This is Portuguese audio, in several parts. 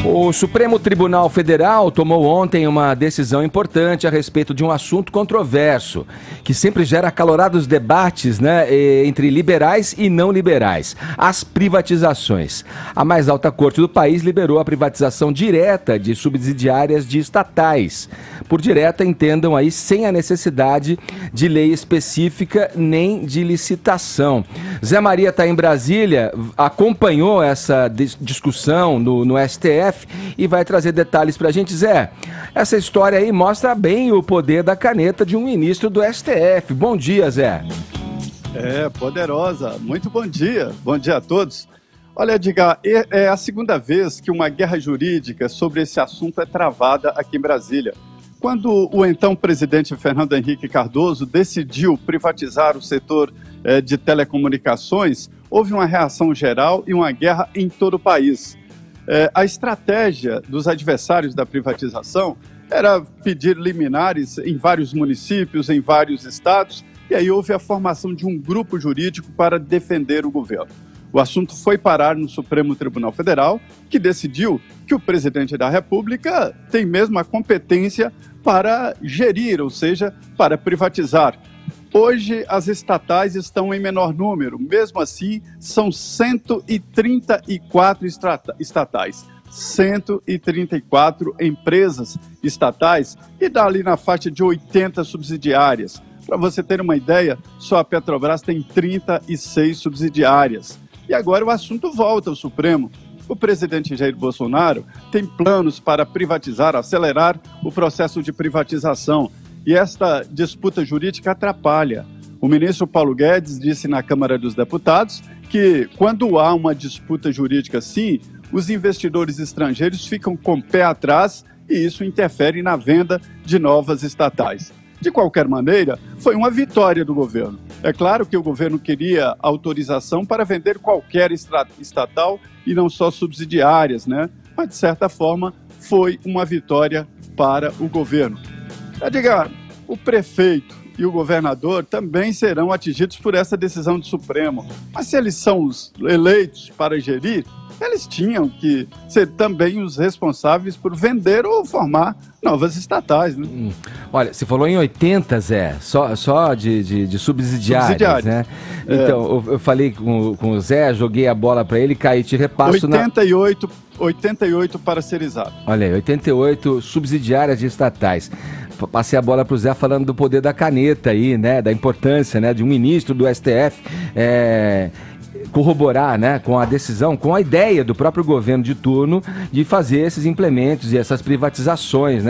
O Supremo Tribunal Federal tomou ontem uma decisão importante a respeito de um assunto controverso, que sempre gera acalorados debates, entre liberais e não liberais: as privatizações. A mais alta corte do país liberou a privatização direta de subsidiárias de estatais. Por direta, entendam aí, sem a necessidade de lei específica nem de licitação. Zé Maria está em Brasília, acompanhou essa discussão no STF e vai trazer detalhes pra gente. Zé, essa história aí mostra bem o poder da caneta de um ministro do STF. Bom dia, Zé. Poderosa. Muito bom dia. Bom dia a todos. Olha, Edgar, é a segunda vez que uma guerra jurídica sobre esse assunto é travada aqui em Brasília. Quando o então presidente Fernando Henrique Cardoso decidiu privatizar o setor de telecomunicações, houve uma reação geral e uma guerra em todo o país. A estratégia dos adversários da privatização era pedir liminares em vários municípios, em vários estados, e aí houve a formação de um grupo jurídico para defender o governo. O assunto foi parar no Supremo Tribunal Federal, que decidiu que o presidente da República tem mesmo a competência para gerir, ou seja, para privatizar. Hoje, as estatais estão em menor número, mesmo assim, são 134 estatais, 134 empresas estatais e dá ali na faixa de 80 subsidiárias. Para você ter uma ideia, só a Petrobras tem 36 subsidiárias. E agora o assunto volta ao Supremo. O presidente Jair Bolsonaro tem planos para privatizar, acelerar o processo de privatização. E esta disputa jurídica atrapalha. O ministro Paulo Guedes disse na Câmara dos Deputados que, quando há uma disputa jurídica assim, os investidores estrangeiros ficam com o pé atrás e isso interfere na venda de novas estatais. De qualquer maneira, foi uma vitória do governo. É claro que o governo queria autorização para vender qualquer estatal e não só subsidiárias, Mas, de certa forma, foi uma vitória para o governo. Edgar, o prefeito e o governador também serão atingidos por essa decisão do Supremo. Mas se eles são os eleitos para gerir, eles tinham que ser também os responsáveis por vender ou formar novas estatais, Olha, você falou em 80, Zé, só de subsidiárias, né? Então, eu falei com o Zé, joguei a bola para ele, caí, te repasso 88 para ser exato. Olha aí, 88 subsidiárias de estatais. Passei a bola para o Zé falando do poder da caneta aí, da importância, de um ministro do STF corroborar, com a decisão, com a ideia do próprio governo de turno de fazer esses implementos e essas privatizações,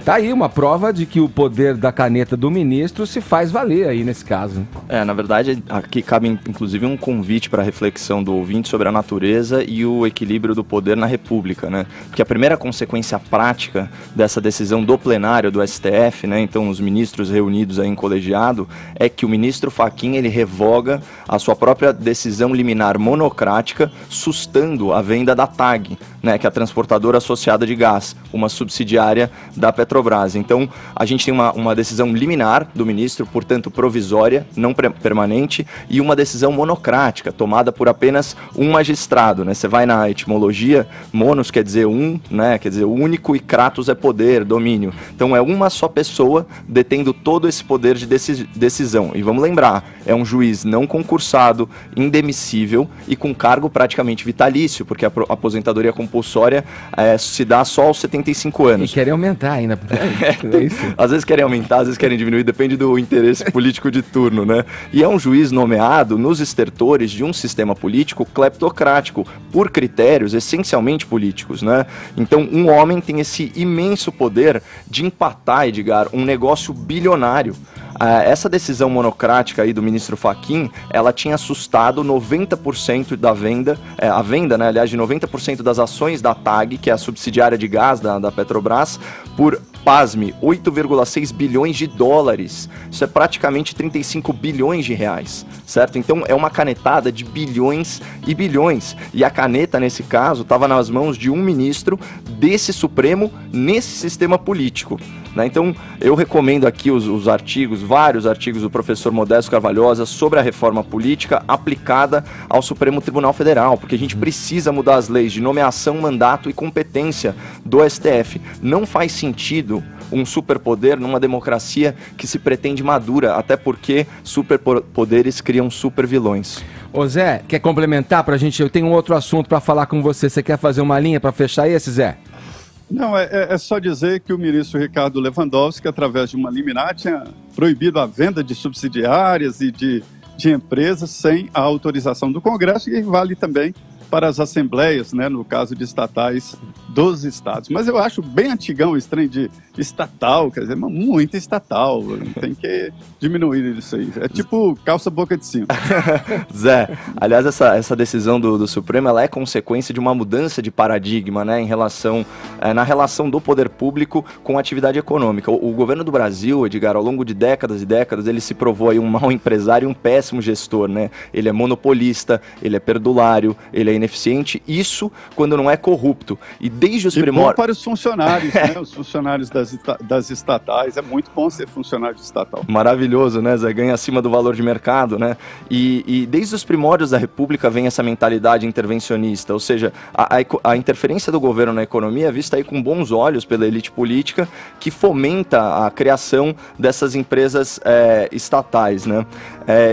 Tá aí uma prova de que o poder da caneta do ministro se faz valer aí nesse caso. Na verdade, aqui cabe inclusive um convite para a reflexão do ouvinte sobre a natureza e o equilíbrio do poder na República, Porque a primeira consequência prática dessa decisão do plenário do STF, então os ministros reunidos aí em colegiado, é que o ministro Fachin, ele revoga a sua própria decisão liminar monocrática, sustando a venda da TAG, que é a Transportadora Associada de Gás, uma subsidiária da Petrobras. Então, a gente tem uma decisão liminar do ministro, portanto provisória, não permanente, e uma decisão monocrática, tomada por apenas um magistrado. Você vai na etimologia, monos quer dizer um, quer dizer único, e kratos é poder, domínio. Então, é uma só pessoa detendo todo esse poder de decisão. E vamos lembrar, é um juiz não concursado, indemissível e com cargo praticamente vitalício, porque a aposentadoria compulsória se dá só aos 75 anos. E querem aumentar ainda. É isso. Às vezes querem aumentar, às vezes querem diminuir, depende do interesse político de turno, E é um juiz nomeado nos estertores de um sistema político cleptocrático, por critérios essencialmente políticos, Então, um homem tem esse imenso poder de empatar, Edgar, um negócio bilionário. Essa decisão monocrática aí do ministro Fachin, ela tinha assustado 90% da venda, aliás, de 90% das ações da TAG, que é a subsidiária de gás da Petrobras, por pasme, 8,6 bilhões de dólares. Isso é praticamente 35 bilhões de reais, certo? Então é uma canetada de bilhões e bilhões. E a caneta, nesse caso, estava nas mãos de um ministro desse Supremo nesse sistema político. Então, eu recomendo aqui os artigos, vários artigos do professor Modesto Carvalhosa sobre a reforma política aplicada ao Supremo Tribunal Federal, porque a gente precisa mudar as leis de nomeação, mandato e competência do STF. Não faz sentido um superpoder numa democracia que se pretende madura, até porque superpoderes criam supervilões. Ô Zé, quer complementar pra gente? Eu tenho um outro assunto para falar com você. Você quer fazer uma linha para fechar esse, Zé? Não, é só dizer que o ministro Ricardo Lewandowski, através de uma liminar, tinha proibido a venda de subsidiárias e de empresas sem a autorização do Congresso, e vale também para as assembleias, né, no caso de estatais dos estados. Mas eu acho bem antigão esse trem de estatal, quer dizer, muito estatal, tem que diminuir isso aí. É tipo calça boca de cima. Zé, aliás, essa decisão do Supremo, ela é consequência de uma mudança de paradigma, né, na relação do poder público com a atividade econômica. O governo do Brasil, Edgar, ao longo de décadas e décadas, ele se provou aí um mau empresário e um péssimo gestor, né? Ele é monopolista, ele é perdulário, ele é ineficiente, isso quando não é corrupto. E desde os primórdios... bom para os funcionários, né? Os funcionários das estatais, é muito bom ser funcionário de estatal. Maravilhoso, né, Zé? Ganha acima do valor de mercado, né? E desde os primórdios da República vem essa mentalidade intervencionista, ou seja, a interferência do governo na economia é vista aí com bons olhos pela elite política, que fomenta a criação dessas empresas estatais, né?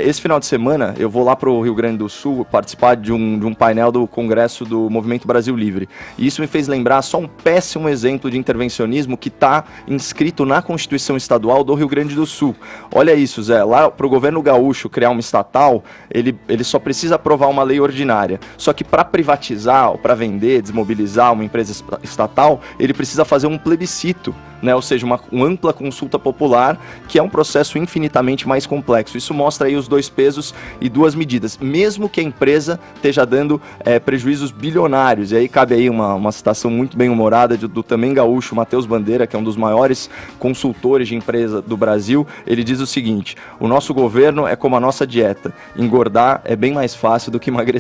Esse final de semana eu vou lá para o Rio Grande do Sul participar de um painel do Congresso do Movimento Brasil Livre. E isso me fez lembrar só um péssimo exemplo de intervencionismo que está inscrito na Constituição Estadual do Rio Grande do Sul. Olha isso, Zé, lá para o governo gaúcho criar uma estatal, ele só precisa aprovar uma lei ordinária. Só que para privatizar, ou para vender, desmobilizar uma empresa estatal, ele precisa fazer um plebiscito, né? Ou seja, uma ampla consulta popular, que é um processo infinitamente mais complexo. Isso mostra aí os dois pesos e duas medidas, mesmo que a empresa esteja dando prejuízos bilionários. E aí cabe aí uma citação muito bem humorada do também gaúcho Matheus Bandeira, que é um dos maiores consultores de empresa do Brasil. Ele diz o seguinte: o nosso governo é como a nossa dieta, engordar é bem mais fácil do que emagrecer.